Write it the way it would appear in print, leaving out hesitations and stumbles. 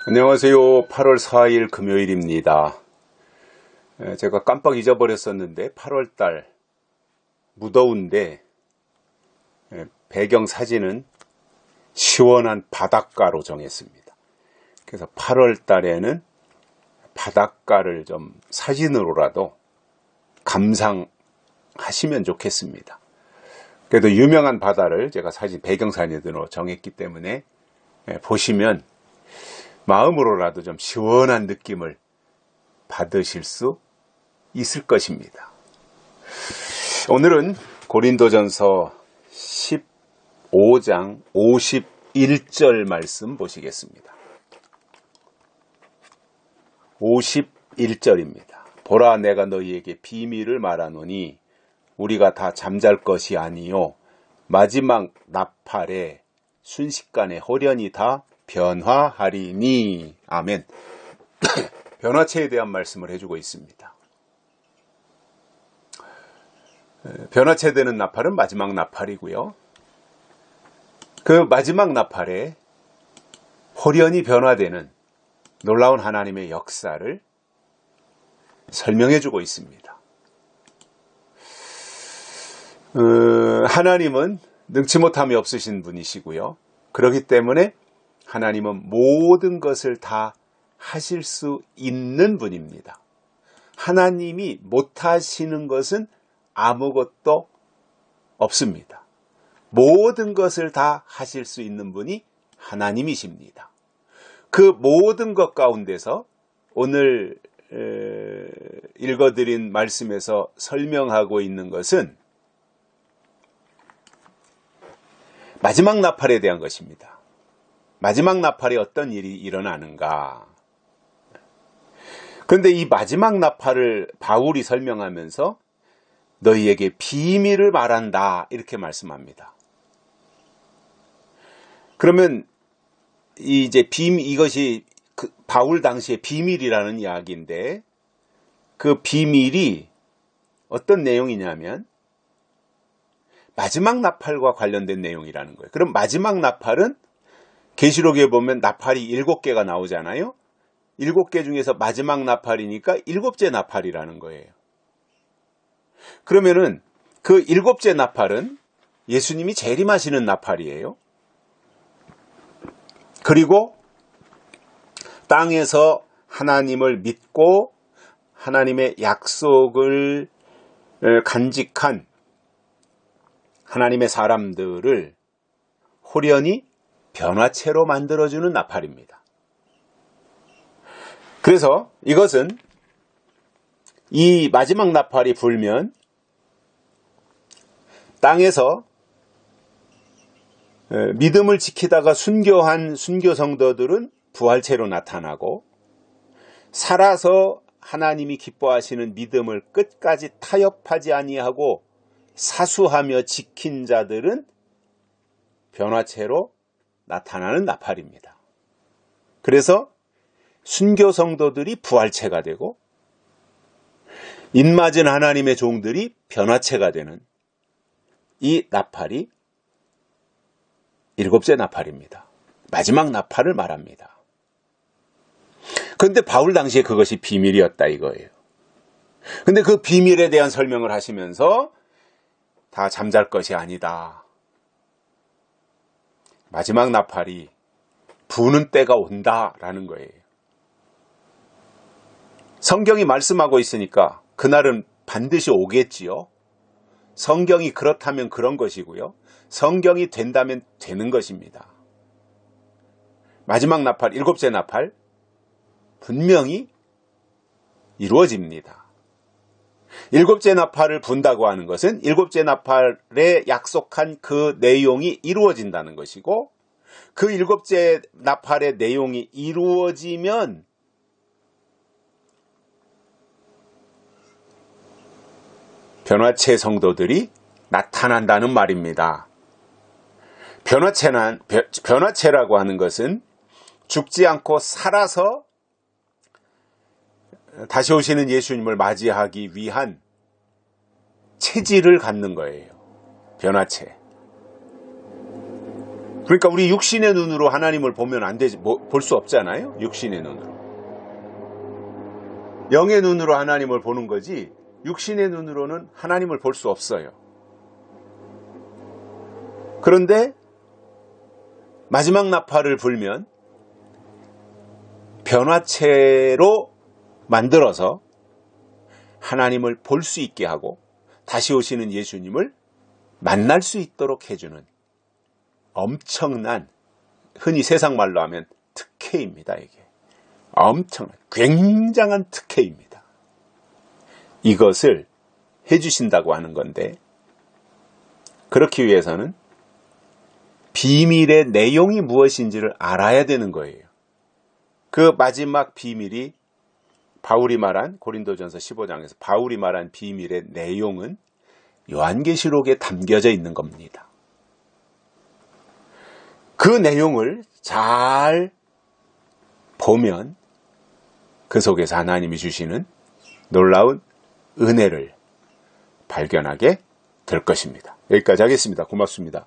안녕하세요. 8월 4일 금요일입니다. 제가 깜빡 잊어버렸었는데 8월달 무더운데 배경 사진은 시원한 바닷가로 정했습니다. 그래서 8월달에는 바닷가를 좀 사진으로라도 감상하시면 좋겠습니다. 그래도 유명한 바다를 제가 배경 사진으로 정했기 때문에 보시면 마음으로라도 좀 시원한 느낌을 받으실 수 있을 것입니다. 오늘은 고린도전서 15장 51절 말씀 보시겠습니다. 51절입니다. 보라, 내가 너희에게 비밀을 말하노니 우리가 다 잠잘 것이 아니요 마지막 나팔에 순식간에 홀연히 다 변화하리니. 아멘. 변화체에 대한 말씀을 해주고 있습니다. 변화체 되는 나팔은 마지막 나팔이고요. 그 마지막 나팔에 홀연히 변화되는 놀라운 하나님의 역사를 설명해주고 있습니다. 하나님은 능치 못함이 없으신 분이시고요. 그렇기 때문에 하나님은 모든 것을 다 하실 수 있는 분입니다. 하나님이 못하시는 것은 아무것도 없습니다. 모든 것을 다 하실 수 있는 분이 하나님이십니다. 그 모든 것 가운데서 오늘 읽어드린 말씀에서 설명하고 있는 것은 마지막 나팔에 대한 것입니다. 마지막 나팔에 어떤 일이 일어나는가? 그런데 이 마지막 나팔을 바울이 설명하면서 너희에게 비밀을 말한다 이렇게 말씀합니다. 그러면 이것이 바울 당시의 비밀이라는 이야기인데 그 비밀이 어떤 내용이냐면 마지막 나팔과 관련된 내용이라는 거예요. 그럼 마지막 나팔은 계시록에 보면 나팔이 7개가 나오잖아요. 7개 중에서 마지막 나팔이니까 7째 나팔이라는 거예요. 그러면은 그 7째 나팔은 예수님이 재림하시는 나팔이에요. 그리고 땅에서 하나님을 믿고 하나님의 약속을 간직한 하나님의 사람들을 홀연히 변화체로 만들어주는 나팔입니다. 그래서 이것은 이 마지막 나팔이 불면 땅에서 믿음을 지키다가 순교한 순교 성도들은 부활체로 나타나고 살아서 하나님이 기뻐하시는 믿음을 끝까지 타협하지 아니하고 사수하며 지킨 자들은 변화체로 나타나는 나팔입니다. 그래서 순교 성도들이 부활체가 되고 입맞은 하나님의 종들이 변화체가 되는 이 나팔이 7째 나팔입니다. 마지막 나팔을 말합니다. 그런데 바울 당시에 그것이 비밀이었다 이거예요. 그런데 그 비밀에 대한 설명을 하시면서 다 잠잘 것이 아니다. 마지막 나팔이 부는 때가 온다라는 거예요. 성경이 말씀하고 있으니까 그날은 반드시 오겠지요. 성경이 그렇다면 그런 것이고요. 성경이 된다면 되는 것입니다. 마지막 나팔, 7째 나팔 분명히 이루어집니다. 7째 나팔을 분다고 하는 것은 7째 나팔에 약속한 그 내용이 이루어진다는 것이고 그 7째 나팔의 내용이 이루어지면 변화체 성도들이 나타난다는 말입니다. 변화체라고 하는 것은 죽지 않고 살아서 다시 오시는 예수님을 맞이하기 위한 체질을 갖는 거예요. 변화체. 그러니까 우리 육신의 눈으로 하나님을 보면 안 되지, 볼 수 없잖아요. 육신의 눈으로. 영의 눈으로 하나님을 보는 거지 육신의 눈으로는 하나님을 볼 수 없어요. 그런데 마지막 나팔을 불면 변화체로 만들어서 하나님을 볼 수 있게 하고 다시 오시는 예수님을 만날 수 있도록 해주는 엄청난, 흔히 세상 말로 하면 특혜입니다. 이게 엄청난, 굉장한 특혜입니다. 이것을 해주신다고 하는 건데, 그렇기 위해서는 비밀의 내용이 무엇인지를 알아야 되는 거예요. 그 마지막 비밀이 바울이 말한, 고린도전서 15장에서 바울이 말한 비밀의 내용은 요한계시록에 담겨져 있는 겁니다. 그 내용을 잘 보면 그 속에서 하나님이 주시는 놀라운 은혜를 발견하게 될 것입니다. 여기까지 하겠습니다. 고맙습니다.